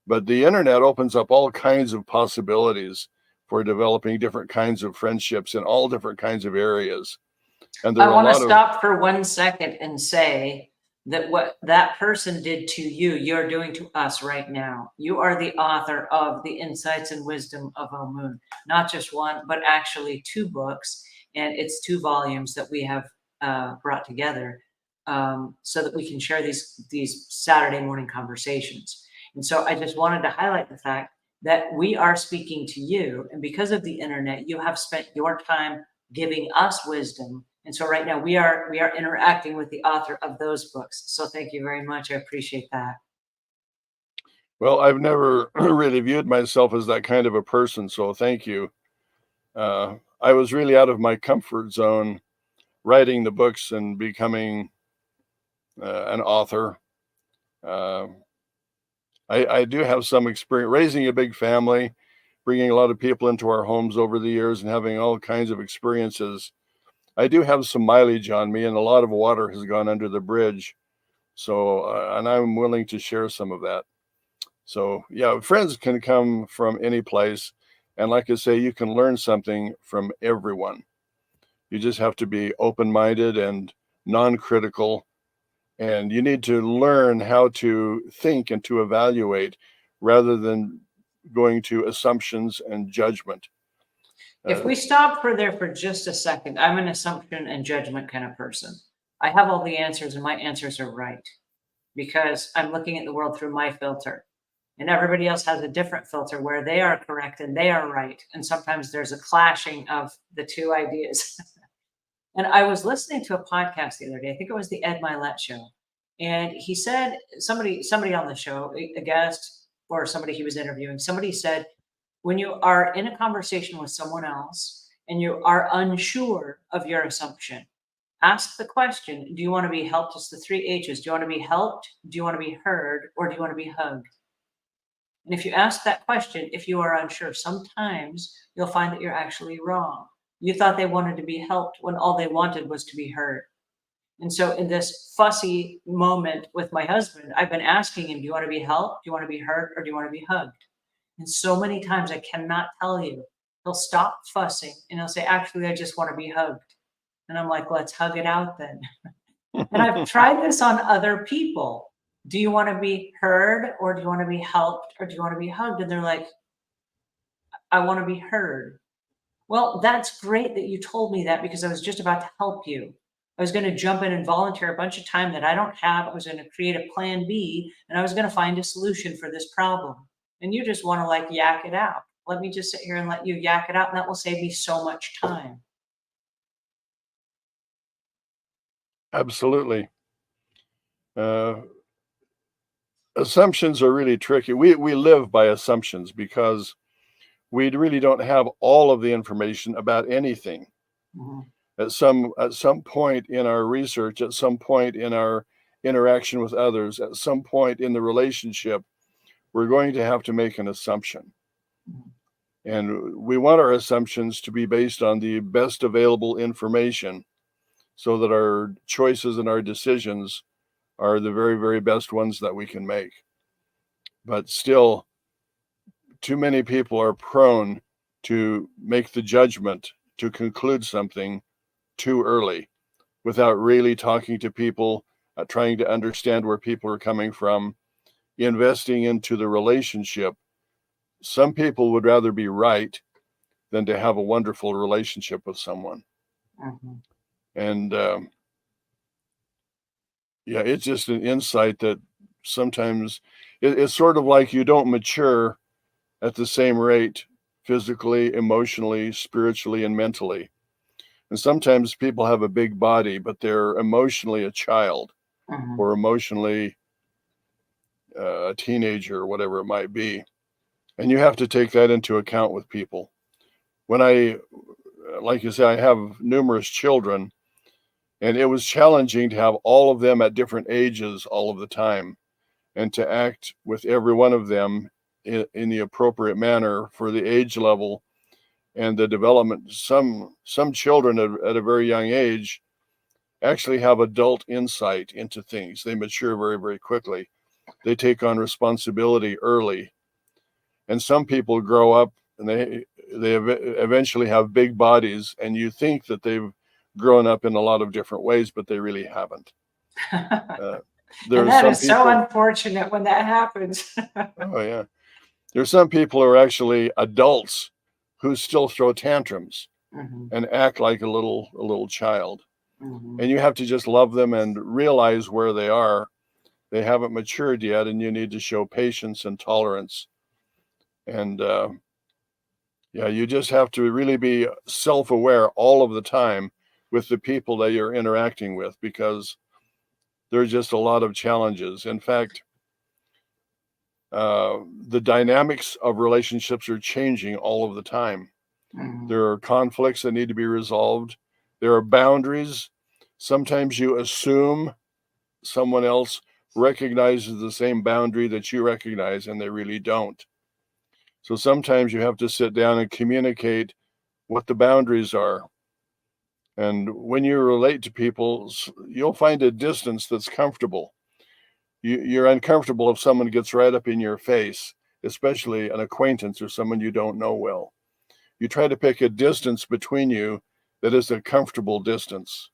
Speaker 2: But the internet opens up all kinds of possibilities for developing different kinds of friendships in all different kinds of areas. And there
Speaker 1: I
Speaker 2: are a
Speaker 1: want to
Speaker 2: lot of,
Speaker 1: stop for 1 second and say that what that person did to you, you're doing to us right now. You are the author of the Insights and Wisdom of Omuugn, not just one, but actually 2 books, and it's 2 volumes that we have brought together so that we can share these Saturday morning conversations. And so I just wanted to highlight the fact that we are speaking to you, and because of the internet, you have spent your time giving us wisdom. And so right now we are interacting with the author of those books. So thank you very much. I appreciate that.
Speaker 2: well, I've never really viewed myself as that kind of a person, so thank you. I was really out of my comfort zone writing the books and becoming an author. Uh, I do have some experience raising a big family, bringing a lot of people into our homes over the years and having all kinds of experiences. I do have some mileage on me, and a lot of water has gone under the bridge. So, and I'm willing to share some of that. So, yeah, friends can come from any place. And like I say, you can learn something from everyone. You just have to be open-minded and non-critical. And you need to learn how to think and to evaluate rather than going to assumptions and judgment.
Speaker 1: If
Speaker 2: Uh,
Speaker 1: we stop for there for just a second, I'm an assumption and judgment kind of person. I have all the answers and my answers are right because I'm looking at the world through my filter. And everybody else has a different filter where they are correct and they are right. And sometimes there's a clashing of the 2 ideas. And I was listening to a podcast the other day. I think it was the Ed Milet show. And he said somebody on the show, a guest or somebody he was interviewing, somebody said, when you are in a conversation with someone else and you are unsure of your assumption, ask the question, do you want to be helped? It's the 3 H's. Do you want to be helped? Do you want to be heard? Or do you want to be hugged? And if you ask that question, if you are unsure, sometimes you'll find that you're actually wrong. You thought they wanted to be helped when all they wanted was to be heard. And so, in this fussy moment with my husband, I've been asking him, do you want to be helped? Do you want to be heard? Or do you want to be hugged? And so many times I cannot tell you. He'll stop fussing and he'll say, actually, I just want to be hugged. And I'm like, let's hug it out then. And I've tried this on other people. Do you want to be heard or do you want to be helped or do you want to be hugged? And they're like, I want to be heard. Well, that's great that you told me that because I was just about to help you. I was going to jump in and volunteer a bunch of time that I don't have. I was going to create a plan B and I was going to find a solution for this problem. And you just want to like yak it out. Let me just sit here and let you yak it out, and that will save me so much time.
Speaker 2: Absolutely. Uh, Assumptions are really tricky. We live by assumptions because we really don't have all of the information about anything.
Speaker 1: Mhm.
Speaker 2: At some point in our research, at some point in our interaction with others, at some point in the relationship, we're going to have to make an assumption.
Speaker 1: Mhm.
Speaker 2: And we want our assumptions to be based on the best available information so that our choices and our decisions are the very, very best ones that we can make. But still, too many people are prone to make the judgment to conclude something too early without really talking to people, trying to understand where people are coming from, investing into the relationship. Some people would rather be right than to have a wonderful relationship with someone.
Speaker 1: Mhm.
Speaker 2: And yeah, it's just an insight that sometimes it's sort of like you don't mature at the same rate physically, emotionally, spiritually, and mentally. And sometimes people have a big body, but they're emotionally a child
Speaker 1: Mhm.
Speaker 2: or emotionally a teenager or whatever it might be. And you have to take that into account with people. When like you say, I have numerous children, and it was challenging to have all of them at different ages all of the time and to act with every one of them in the appropriate manner for the age level and the development. Some children at a very young age actually have adult insight into things. They mature very, very quickly. They take on responsibility early. And some people grow up and they eventually have big bodies, and you think that they've grown up in a lot of different ways, but they really haven't. There
Speaker 1: And
Speaker 2: are
Speaker 1: that
Speaker 2: some
Speaker 1: is so
Speaker 2: people,
Speaker 1: unfortunate when that happens.
Speaker 2: oh yeah, there's some people who are actually adults who still throw tantrums
Speaker 1: Mhm,
Speaker 2: and act like a little child.
Speaker 1: mhm.
Speaker 2: And you have to just love them and realize where they are. They haven't matured yet, and you need to show patience and tolerance. And yeah, you just have to really be self-aware all of the time with the people that you're interacting with, because there's just a lot of challenges. In fact, the dynamics of relationships are changing all of the time.
Speaker 1: Mhm.
Speaker 2: There are conflicts that need to be resolved. There are boundaries. Sometimes you assume someone else recognizes the same boundary that you recognize, and they really don't. So sometimes you have to sit down and communicate what the boundaries are. And when you relate to people, you'll find a distance that's comfortable. You're uncomfortable if someone gets right up in your face, especially an acquaintance or someone you don't know well. You try to pick a distance between you that is a comfortable distance.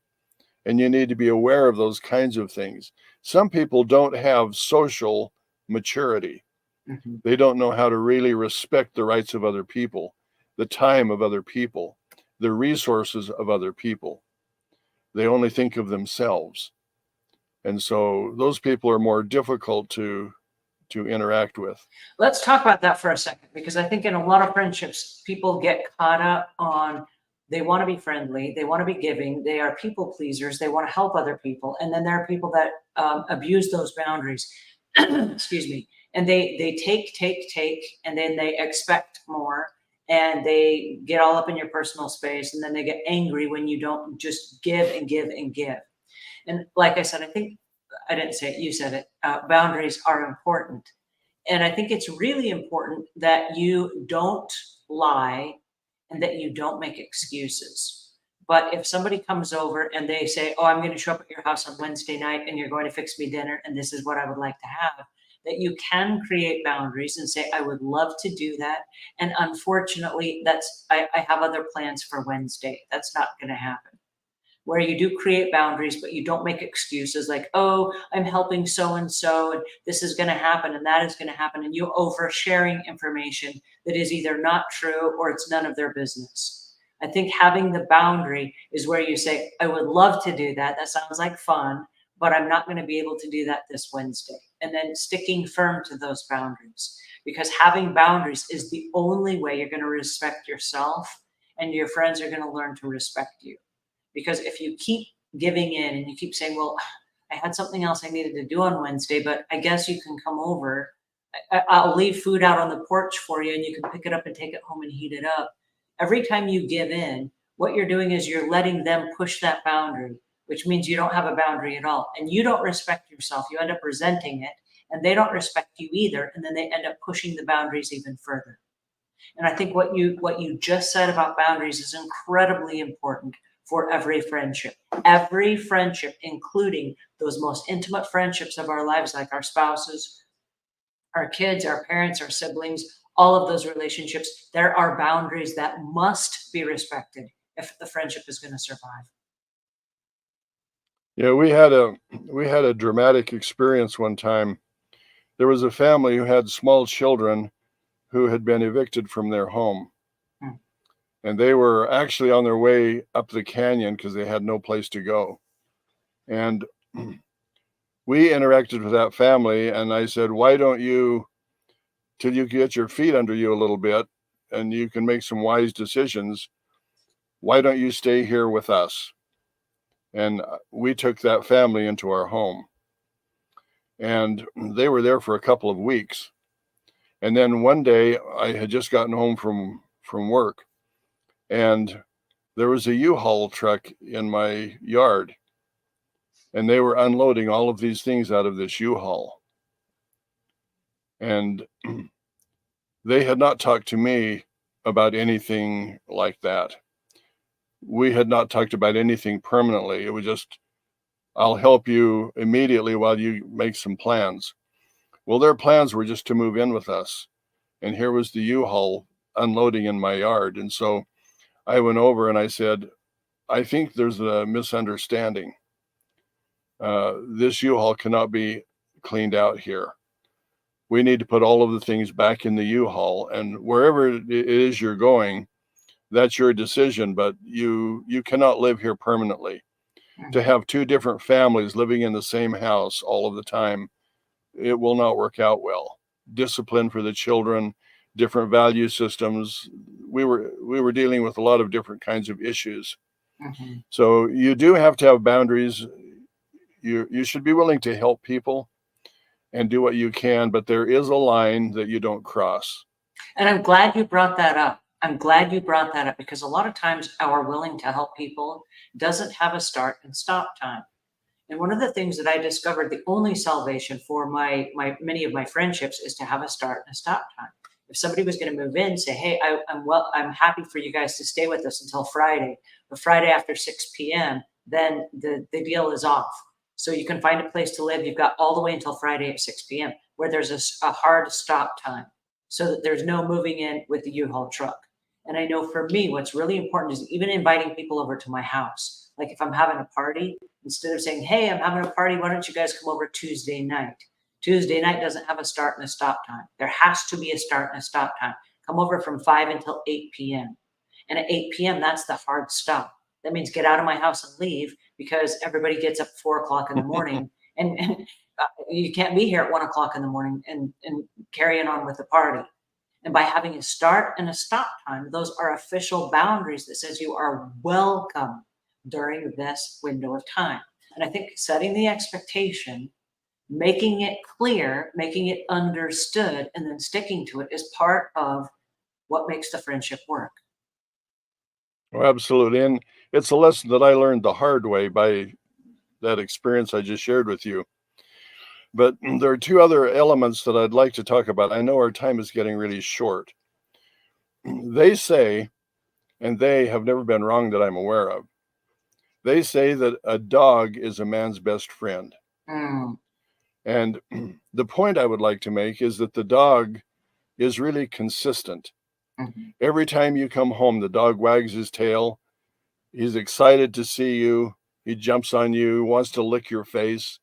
Speaker 2: And you need to be aware of those kinds of things. Some people don't have social maturity.
Speaker 1: Mhm.
Speaker 2: They don't know how to really respect the rights of other people, the time of other people, the resources of other people. They only think of themselves. And so those people are more difficult to interact with.
Speaker 1: Let's talk about that for a second, because I think in a lot of friendships, people get caught up on they want to be friendly, they want to be giving, they are people pleasers, they want to help other people, and then there are people that abuse those boundaries. Excuse me, and they take, and then they expect more, and they get all up in your personal space, and then they get angry when you don't just give and give and give. And like I said, I think I didn't say it, you said it. Boundaries are important, and I think it's really important that you don't lie and that you don't make excuses. But if somebody comes over and they say, "Oh, I'm going to show up at your house on Wednesday night and you're going to fix me dinner and this is what I would like to have," that you can create boundaries and say, "I would love to do that. And unfortunately, I have other plans for Wednesday. That's not going to happen." Where you do create boundaries, but you don't make excuses like, "Oh, I'm helping so and so, and this is going to happen, and that is going to happen," and you oversharing information that is either not true or it's none of their business. I think having the boundary is where you say, "I would love to do that. That sounds like fun, but I'm not going to be able to do that this Wednesday." And then sticking firm to those boundaries, because having boundaries is the only way you're going to respect yourself, and your friends are going to learn to respect you. Because if you keep giving in and you keep saying, "Well, I had something else I needed to do on Wednesday, but I guess you can come over. I'll leave food out on the porch for you and you can pick it up and take it home and heat it up." Every time you give in, what you're doing is you're letting them push that boundary, which means you don't have a boundary at all. And you don't respect yourself. You end up resenting it, and they don't respect you either. And then they end up pushing the boundaries even further. And I think what you just said about boundaries is incredibly important for every friendship. Every friendship, including those most intimate friendships of our lives, like our spouses, our kids, our parents, our siblings, all of those relationships, there are boundaries that must be respected if the friendship is going to survive.
Speaker 2: Yeah, we had a dramatic experience one time. There was a family who had small children who had been evicted from their home,
Speaker 1: Mm.
Speaker 2: and they were actually on their way up the canyon because they had no place to go. And we interacted with that family, and I said, "Why don't you, till you get your feet under you a little bit and you can make some wise decisions, why don't you stay here with us?" And we took that family into our home, and they were there for a couple of weeks. And then one day I had just gotten home from work, and there was a U-Haul truck in my yard, and they were unloading all of these things out of this U-Haul. And they had not talked to me about anything like that. We had not talked about anything permanently. It was just I'll help you immediately while you make some plans. Well, their plans were just to move in with us. And here was the U-Haul unloading in my yard. And so I went over and I said, I think there's a misunderstanding. This U-Haul cannot be cleaned out here. We need to put all of the things back in the U-Haul, and wherever it is you're going, that's your decision, but you cannot live here permanently. To have two different families living in the same house all of the time, it will not work out well. Discipline for the children, different value systems. We were dealing with a lot of different kinds of issues.
Speaker 1: Mm-hmm.
Speaker 2: So you do have to have boundaries. You should be willing to help people and do what you can, but there is a line that you don't cross.
Speaker 1: And I'm glad you brought that up. I'm glad you brought that up because a lot of times our willing to help people doesn't have a start and stop time. And one of the things that I discovered, the only salvation for my many of my friendships is to have a start and a stop time. If somebody was going to move in, say, "Hey, I'm happy for you guys to stay with us until Friday, but Friday after 6 p.m., then the deal is off. So you can find a place to live. You've got all the way until Friday at 6 p.m. where there's a hard stop time, so that there's no moving in with the U-Haul truck." And I know for me, what's really important is even inviting people over to my house. Like if I'm having a party, instead of saying, "Hey, I'm having a party, why don't you guys come over Tuesday night?" Tuesday night doesn't have a start and a stop time. There has to be a start and a stop time. Come over from 5 until 8 p.m. And at 8 p.m., that's the hard stop. That means get out of my house and leave because everybody gets up 4 o'clock in the morning and you can't be here at 1 o'clock in the morning and carrying on with the party. And by having a start and a stop time, those are official boundaries that says you are welcome during this window of time. And I think setting the expectation, making it clear, making it understood, and then sticking to it is part of what makes the friendship work.
Speaker 2: Oh, absolutely. And it's a lesson that I learned the hard way by that experience I just shared with you. But there are two other elements that I'd like to talk about. I know our time is getting really short. They say, and they have never been wrong that I'm aware of, they say that a dog is a man's best friend.
Speaker 1: Mm.
Speaker 2: And the point I would like to make is that the dog is really consistent.
Speaker 1: Mm-hmm.
Speaker 2: Every time you come home, the dog wags his tail. He's excited to see you. He jumps on you, wants to lick your face.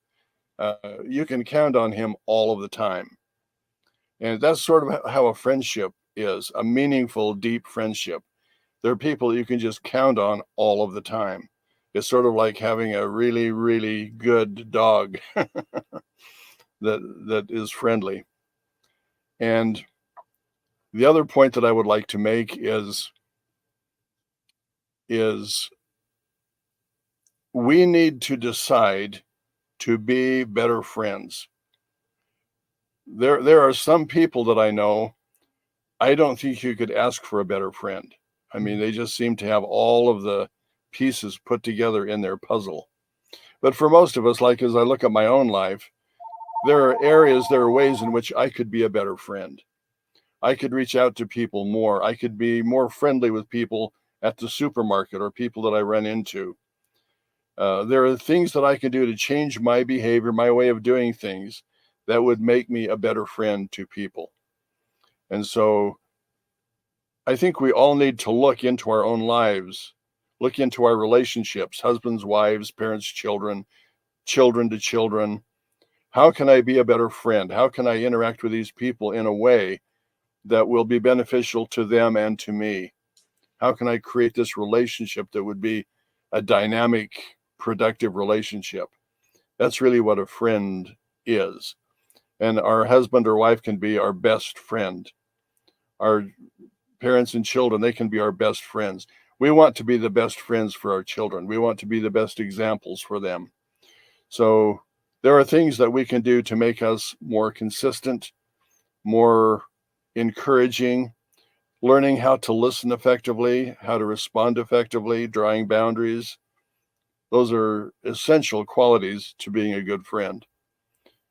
Speaker 2: You can count on him all of the time. And that's sort of how a friendship is, a meaningful, deep friendship. There are people you can just count on all of the time. It's sort of like having a really, really good dog that is friendly. And the other point that I would like to make is we need to decide to be better friends. There are some people that I know, I don't think you could ask for a better friend. I mean, they just seem to have all of the pieces put together in their puzzle. But for most of us, like as I look at my own life, there are areas, there are ways in which I could be a better friend. I could reach out to people more. I could be more friendly with people at the supermarket or people that I run into. There are things that I can do to change my behavior, my way of doing things that would make me a better friend to people. And so I think we all need to look into our own lives, look into our relationships, husbands, wives, parents, children, children to children. How can I be a better friend? How can I interact with these people in a way that will be beneficial to them and to me? How can I create this relationship that would be a dynamic, productive relationship? That's really what a friend is. And our husband or wife can be our best friend. Our parents and children, they can be our best friends. We want to be the best friends for our children. We want to be the best examples for them. So there are things that we can do to make us more consistent, more encouraging, learning how to listen effectively, how to respond effectively, drawing boundaries. Those are essential qualities to being a good friend.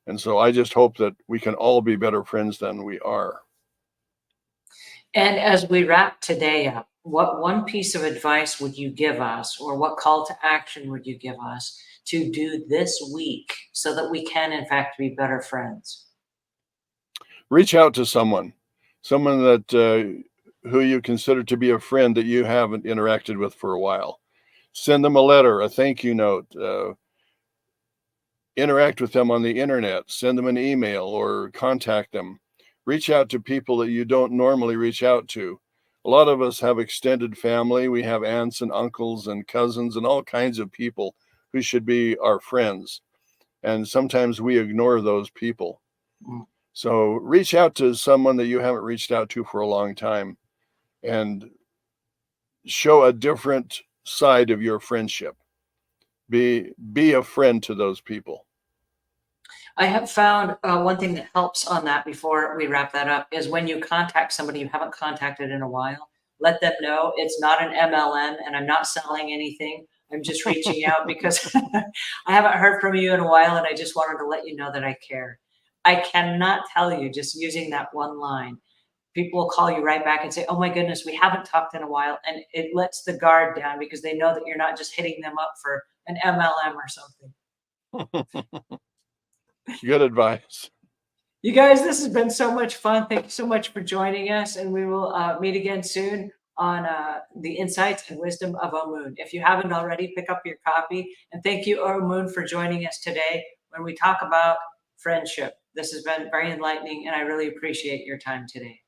Speaker 2: And so I just hope that we can all be better friends than we are.
Speaker 1: And as we wrap today up, what one piece of advice would you give us, or what call to action would you give us to do this week so that we can, in fact, be better friends?
Speaker 2: Reach out to someone that who you consider to be a friend that you haven't interacted with for a while. Send them a letter, a thank you note, interact with them on the internet, send them an email or contact them. Reach out to people that you don't normally reach out to. A lot of us have extended family. We have aunts and uncles and cousins and all kinds of people who should be our friends. And sometimes we ignore those people.
Speaker 1: Mm.
Speaker 2: So reach out to someone that you haven't reached out to for a long time and show a different side of your friendship. Be a friend to those people.
Speaker 1: I have found one thing that helps on that before we wrap that up is when you contact somebody you haven't contacted in a while, let them know it's not an MLM and I'm not selling anything. I'm just reaching out because I haven't heard from you in a while and I just wanted to let you know that I care. I cannot tell you, just using that one line, people will call you right back and say, "Oh my goodness, we haven't talked in a while." And it lets the guard down because they know that you're not just hitting them up for an MLM or something.
Speaker 2: Good advice.
Speaker 1: You guys, this has been so much fun. Thank you so much for joining us, and we will meet again soon on the Insights and Wisdom of Omuugn. If you haven't already, pick up your copy. And thank you, Omuugn, for joining us today when we talk about friendship. This has been very enlightening, and I really appreciate your time today.